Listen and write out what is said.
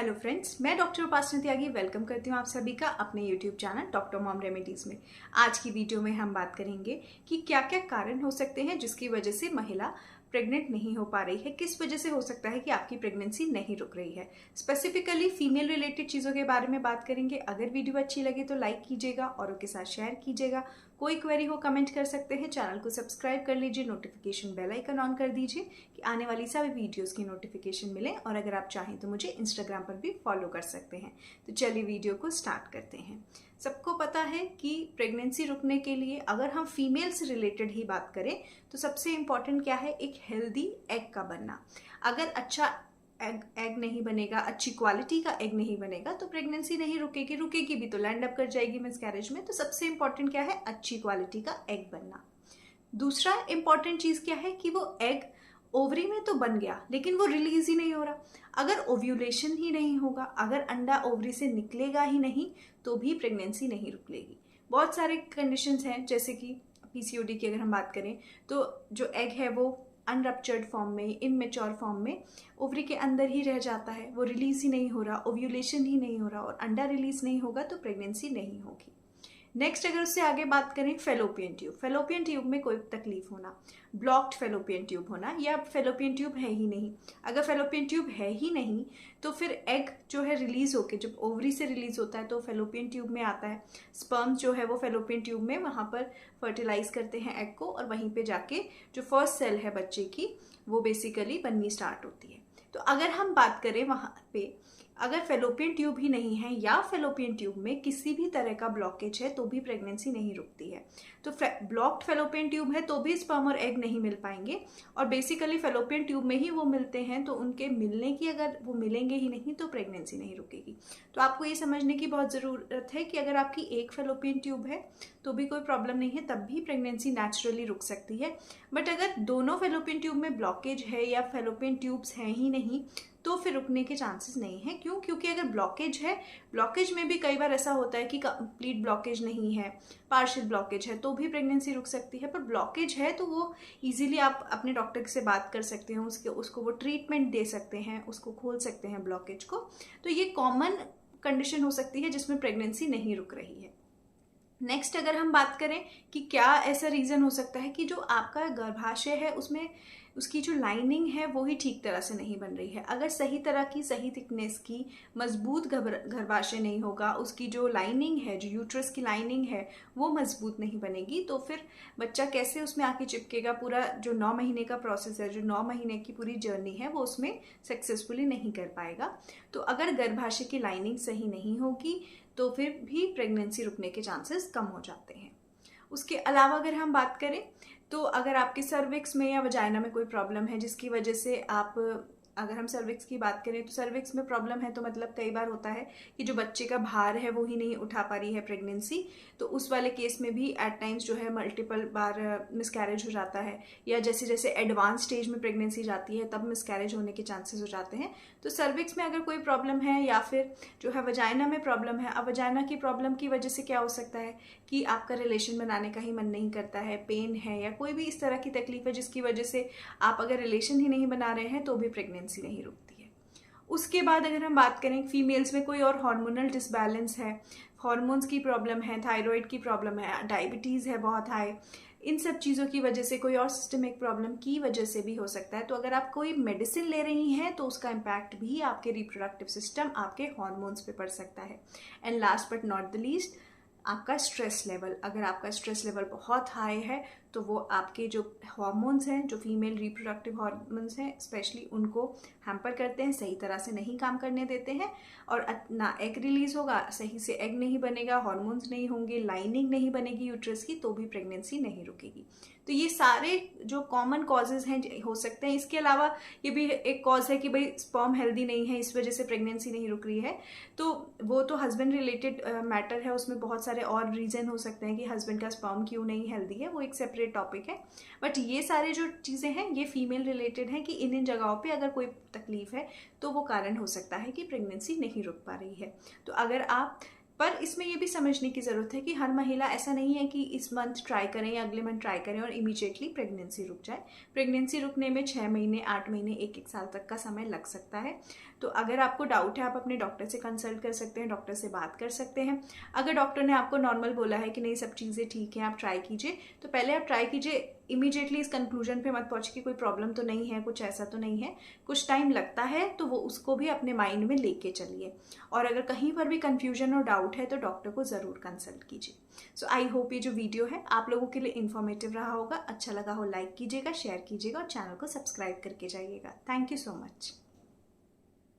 Hello friends, मैं doctor उपासना त्यागी welcome करती हूँ आप सभी का अपने YouTube channel doctor mom remedies में। आज की वीडियो में हम बात करेंगे कि क्या क्या कारण हो सकते हैं जिसकी वजह से महिला प्रेग्नेंट नहीं हो पा रही है। किस वजह से हो सकता है कि आपकी प्रेगनेंसी नहीं रुक रही है। स्पेसिफिकली फीमेल रिलेटेड चीज़ों के बारे में बात करेंगे। अगर वीडियो अच्छी लगे तो लाइक कीजिएगा, औरों के साथ शेयर कीजिएगा। कोई क्वेरी हो कमेंट कर सकते हैं। चैनल को सब्सक्राइब कर लीजिए, नोटिफिकेशन बेल आइकन ऑन कर दीजिए कि आने वाली सभी वीडियोस की नोटिफिकेशन मिले। और अगर आप चाहें तो मुझे इंस्टाग्राम पर भी फॉलो कर सकते हैं। तो चलिए वीडियो को स्टार्ट करते हैं। सबको पता है कि प्रेगनेंसी रुकने के लिए अगर हम फीमेल से रिलेटेड ही बात करें तो सबसे इम्पॉर्टेंट क्या है, एक हेल्दी एग का बनना। अगर अच्छा एग नहीं बनेगा, अच्छी क्वालिटी का एग नहीं बनेगा तो प्रेगनेंसी नहीं रुकेगी भी तो लैंड अप कर जाएगी मिसकैरेज में। तो सबसे इम्पॉर्टेंट क्या है, अच्छी क्वालिटी का एग बनना। दूसरा इम्पॉर्टेंट चीज क्या है कि वो एग ओवरी में तो बन गया लेकिन वो रिलीज ही नहीं हो रहा। अगर ओव्यूलेशन ही नहीं होगा, अगर अंडा ओवरी से निकलेगा ही नहीं तो भी प्रेगनेंसी नहीं रुकेगी। बहुत सारे कंडीशंस हैं, जैसे कि पीसीओडी की अगर हम बात करें तो जो एग है वो अनरप्चर्ड फॉर्म में, इनमेच्योर फॉर्म में ओवरी के अंदर ही रह जाता है, वो रिलीज ही नहीं हो रहा, ओव्यूलेशन ही नहीं हो रहा और अंडा रिलीज नहीं होगा तो प्रेगनेंसी नहीं होगी। नेक्स्ट अगर उससे आगे बात करें फेलोपियन ट्यूब में कोई तकलीफ होना, ब्लॉक्ड फेलोपियन ट्यूब होना या फेलोपियन ट्यूब है ही नहीं। अगर फेलोपियन ट्यूब है ही नहीं तो फिर एग जो है रिलीज होके, जब ओवरी से रिलीज होता है तो फेलोपियन ट्यूब में आता है। स्पर्म जो है वो फेलोपियन ट्यूब में वहाँ पर फर्टिलाइज करते हैं एग को और वहीं पे जाके जो फर्स्ट सेल है बच्चे की वो बेसिकली बननी स्टार्ट होती है। तो अगर हम बात करें वहाँ पे अगर फेलोपियन ट्यूब ही नहीं है या फेलोपियन ट्यूब में किसी भी तरह का ब्लॉकेज है तो भी प्रेगनेंसी नहीं रुकती है। तो ब्लॉक्ड फेलोपियन ट्यूब है तो भी स्पर्म और एग नहीं मिल पाएंगे और बेसिकली फेलोपियन ट्यूब में ही वो मिलते हैं, तो उनके मिलने की अगर वो मिलेंगे ही नहीं तो प्रेगनेंसी नहीं रुकेगी। तो आपको ये समझने की बहुत ज़रूरत है कि अगर आपकी एक फेलोपियन ट्यूब है तो भी कोई प्रॉब्लम नहीं है, तब भी प्रेगनेंसी नेचुरली रुक सकती है। बट अगर दोनों फेलोपियन ट्यूब में ब्लॉकेज है या फेलोपियन ट्यूब्स हैं ही नहीं तो फिर रुकने के चांसेस नहीं है। क्यों? क्योंकि अगर ब्लॉकेज है, ब्लॉकेज में भी कई बार ऐसा होता है कि कंप्लीट ब्लॉकेज नहीं है, पार्शियल ब्लॉकेज है तो भी प्रेगनेंसी रुक सकती है। पर ब्लॉकेज है तो वो इजीली आप अपने डॉक्टर से बात कर सकते हैं, उसको वो ट्रीटमेंट दे सकते हैं, उसको खोल सकते हैं ब्लॉकेज को। तो ये कॉमन कंडीशन हो सकती है जिसमें प्रेगनेंसी नहीं रुक रही है। नेक्स्ट अगर हम बात करें कि क्या ऐसा रीज़न हो सकता है कि जो आपका गर्भाशय है उसमें उसकी जो लाइनिंग है वो ही ठीक तरह से नहीं बन रही है। अगर सही तरह की, सही थिकनेस की मजबूत गर्भाशय नहीं होगा, उसकी जो लाइनिंग है, जो यूट्रस की लाइनिंग है वो मजबूत नहीं बनेगी तो फिर बच्चा कैसे उसमें आके चिपकेगा। पूरा जो 9 महीने का प्रोसेस है, जो 9 महीने की पूरी जर्नी है वो उसमें सक्सेसफुली नहीं कर पाएगा। तो अगर गर्भाशय की लाइनिंग सही नहीं होगी तो फिर भी प्रेगनेंसी रुकने के चांसेस कम हो जाते हैं। उसके अलावा अगर हम बात करें तो अगर आपके सर्विक्स में या वजाइना में कोई प्रॉब्लम है जिसकी वजह से आप, अगर हम सर्विक्स की बात करें तो सर्विक्स में प्रॉब्लम है तो मतलब कई बार होता है कि जो बच्चे का भार है वो ही नहीं उठा पा रही है प्रेगनेंसी, तो उस वाले केस में भी एट टाइम्स जो है मल्टीपल बार मिसकैरेज हो जाता है। या जैसे जैसे एडवांस स्टेज में प्रेगनेंसी जाती है तब मिसकैरेज होने के चांसेस हो जाते हैं। तो सर्विक्स में अगर कोई प्रॉब्लम है या फिर जो है वजाइना में प्रॉब्लम है, अब वजाइना की प्रॉब्लम की वजह से क्या हो सकता है कि आपका रिलेशन बनाने का ही मन नहीं करता है, पेन है या कोई भी इस तरह की तकलीफ है जिसकी वजह से आप अगर रिलेशन ही नहीं बना रहे हैं तो भी प्रेगनेंसी नहीं रुकती है। उसके बाद अगर हम बात करें फीमेल्स में कोई और हार्मोनल डिसबैलेंस है, हार्मोन्स की प्रॉब्लम है, थायराइड की प्रॉब्लम है, डायबिटीज़ है बहुत हाई, इन सब चीज़ों की वजह से, कोई और सिस्टमिक प्रॉब्लम की वजह से भी हो सकता है। तो अगर आप कोई मेडिसिन ले रही हैं तो उसका इम्पैक्ट भी आपके रिप्रोडक्टिव सिस्टम, आपके हार्मोन्स पे पड़ सकता है। And last but not the least, आपका स्ट्रेस लेवल। अगर आपका स्ट्रेस लेवल बहुत हाई है तो वो आपके जो हार्मोन्स हैं, जो फीमेल रिप्रोडक्टिव हार्मोन्स हैं स्पेशली, उनको हैम्पर करते हैं, सही तरह से नहीं काम करने देते हैं और ना एग रिलीज होगा, सही से एग नहीं बनेगा, हार्मोन्स नहीं होंगे, लाइनिंग नहीं बनेगी यूट्रस की तो भी प्रेगनेंसी नहीं रुकेगी। तो ये सारे जो कॉमन कॉजेज हैं हो सकते हैं। इसके अलावा ये भी एक कॉज है कि भाई स्पर्म हेल्दी नहीं है, इस वजह से प्रेगनेंसी नहीं रुक रही है, तो वो तो हस्बैंड रिलेटेड मैटर है, उसमें बहुत सारे और रीज़न हो सकते हैं कि हस्बैंड का स्पर्म क्यों नहीं हेल्दी है, वो एक सेपरेट टॉपिक है। बट ये सारे जो चीज़ें हैं ये फीमेल रिलेटेड हैं कि इन जगहों पे अगर कोई तकलीफ है तो वो कारण हो सकता है कि प्रेगनेंसी नहीं रुक पा रही है। तो अगर आप पर इसमें ये भी समझने की ज़रूरत है कि हर महिला, ऐसा नहीं है कि इस मंथ ट्राई करें या अगले मंथ ट्राई करें और इमीडिएटली प्रेगनेंसी रुक जाए। प्रेगनेंसी रुकने में 6 महीने, 8 महीने, 1-1 साल तक का समय लग सकता है। तो अगर आपको डाउट है, आप अपने डॉक्टर से कंसल्ट कर सकते हैं, डॉक्टर से बात कर सकते हैं। अगर डॉक्टर ने आपको नॉर्मल बोला है कि नहीं सब चीज़ें ठीक हैं, आप ट्राई कीजिए, तो पहले आप ट्राई कीजिए। इमीडिएटली इस कंक्लूजन पे मत पहुंचे कि कोई प्रॉब्लम तो नहीं है, कुछ ऐसा तो नहीं है। कुछ टाइम लगता है, तो वो उसको भी अपने माइंड में लेके चलिए। और अगर कहीं पर भी कंफ्यूजन और डाउट है तो डॉक्टर को ज़रूर कंसल्ट कीजिए। सो आई होप ये जो वीडियो है आप लोगों के लिए इन्फॉर्मेटिव रहा होगा। अच्छा लगा हो लाइक कीजिएगा, शेयर कीजिएगा और चैनल को सब्सक्राइब करके जाइएगा। Thank you so much.